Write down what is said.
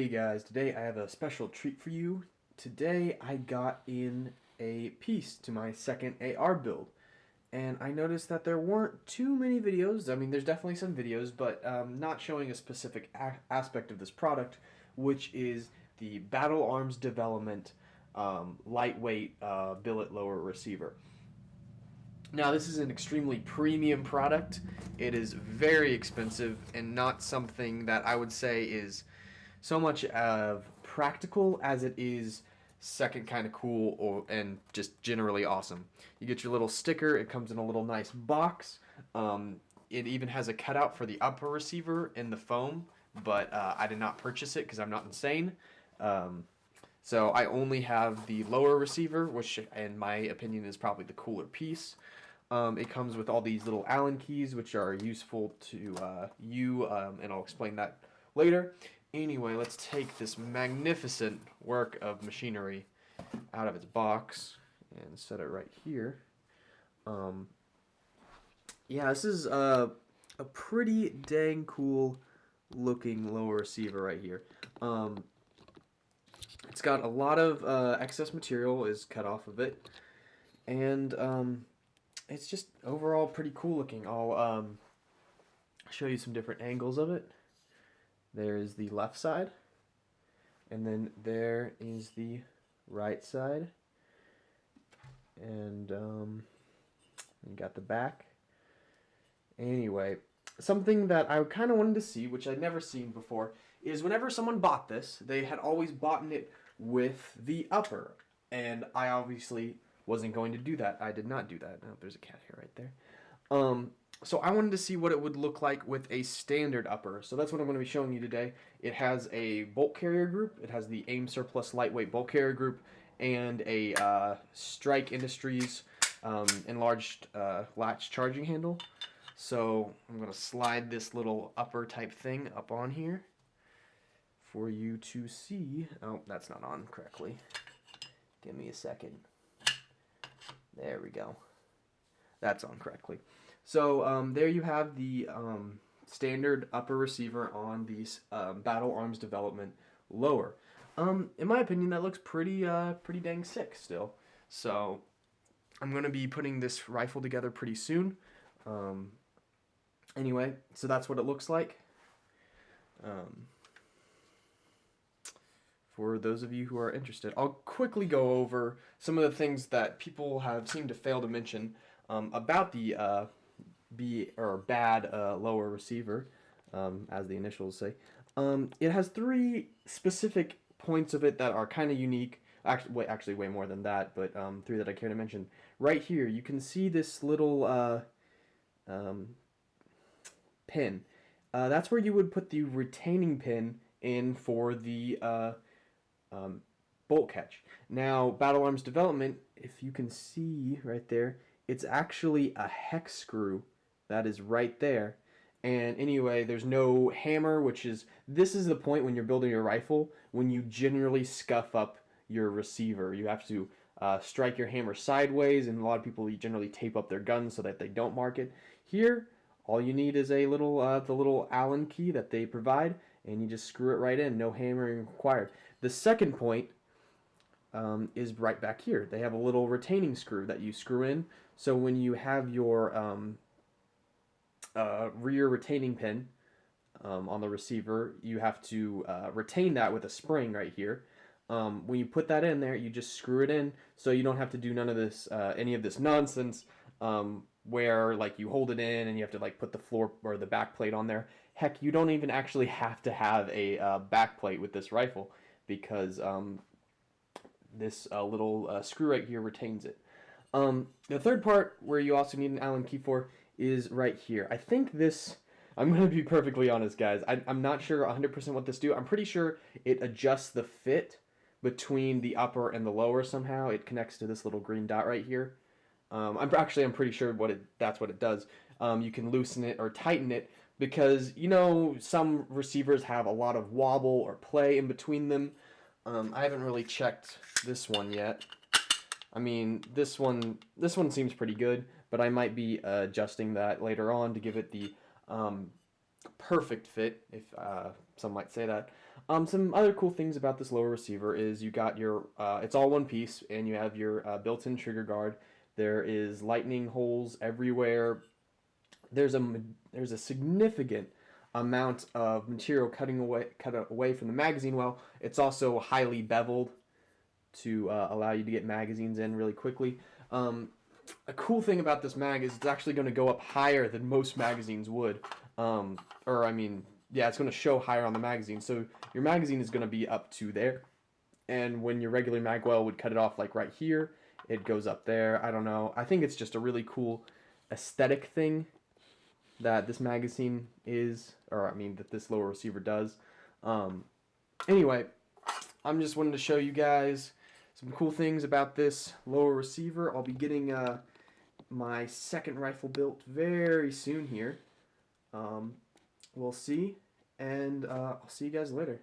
Hey guys, today I have a special treat for you. Today I got in a piece to my second AR build, and I noticed that there weren't too many videos. I mean, there's definitely some videos, but not showing a specific aspect of this product, which is the Battle Arms Development lightweight billet lower receiver. Now, this is an extremely premium product. It is very expensive and not something that I would say is so much of practical as it is second kind of cool and just generally awesome. You get your little sticker. It comes in a little nice box. It even has a cutout for the upper receiver in the foam, but I did not purchase it because I'm not insane. So I only have the lower receiver, which in my opinion is probably the cooler piece. It comes with all these little Allen keys, which are useful to you, and I'll explain that later. Anyway, let's take this magnificent work of machinery out of its box and set it right here. Yeah, this is a pretty dang cool looking lower receiver right here. It's got a lot of excess material is cut off of it, and it's just overall pretty cool looking. I'll show you some different angles of it. There's the left side, and then there is the right side, and you got the back. Anyway, something that I kind of wanted to see, which I'd never seen before, is whenever someone bought this, they had always bought it with the upper, and I obviously wasn't going to do that. I did not do that. Oh, there's a cat here right there. So I wanted to see what it would look like with a standard upper. So that's what I'm going to be showing you today. It has a bolt carrier group. It has the AIM Surplus lightweight bolt carrier group and a Strike Industries enlarged latch charging handle. So I'm going to slide this little upper type thing up on here for you to see. Oh, that's not on correctly. Give me a second. There we go. That's on correctly. So there you have the standard upper receiver on these Battle Arms Development lower. In my opinion, that looks pretty dang sick still. So I'm going to be putting this rifle together pretty soon. Anyway, so that's what it looks like. For those of you who are interested, I'll quickly go over some of the things that people have seemed to fail to mention about the bad lower receiver, as the initials say. It has three specific points of it that are kind of unique. Actually, way more than that, but three that I care to mention. Right here, you can see this little pin. That's where you would put the retaining pin in for the bolt catch. Now, Battle Arms Development, if you can see right there, it's actually a hex screw that is right there. And anyway, there's no hammer, this is the point when you're building your rifle when you generally scuff up your receiver. You have to strike your hammer sideways, and a lot of people generally tape up their guns so that they don't mark it. Here, all you need is a little the little Allen key that they provide, and you just screw it right in. No hammering required. The second point is right back here. They have a little retaining screw that you screw in. So when you have your rear retaining pin on the receiver, you have to retain that with a spring right here. When you put that in there, you just screw it in, so you don't have to do none of this, any of this nonsense, where like you hold it in and you have to like put the floor or the back plate on there. Heck, you don't even actually have to have a back plate with this rifle, because this little screw right here retains it. The third part, where you also need an Allen key for, is right here. I think this, I'm going to be perfectly honest, guys. I'm not sure 100% what this do. I'm pretty sure it adjusts the fit between the upper and the lower somehow. It connects to this little green dot right here. I'm pretty sure that's what it does. You can loosen it or tighten it, because, you know, some receivers have a lot of wobble or play in between them. I haven't really checked this one yet. I mean, this one seems pretty good, but I might be adjusting that later on to give it the perfect fit, if some might say that. Some other cool things about this lower receiver is you got your, it's all one piece, and you have your built-in trigger guard. There is lightning holes everywhere. There's a significant amount of material cut away from the magazine well. It's also highly beveled to allow you to get magazines in really quickly. A cool thing about this mag is it's actually going to go up higher than most magazines would. Or I mean, yeah, it's going to show higher on the magazine. So your magazine is going to be up to there. And when your regular magwell would cut it off like right here, it goes up there. I don't know. I think it's just a really cool aesthetic thing that this magazine is, or I mean that this lower receiver does. Anyway, I'm just wanting to show you guys some cool things about this lower receiver. I'll be getting my second rifle built very soon here. We'll see, and I'll see you guys later.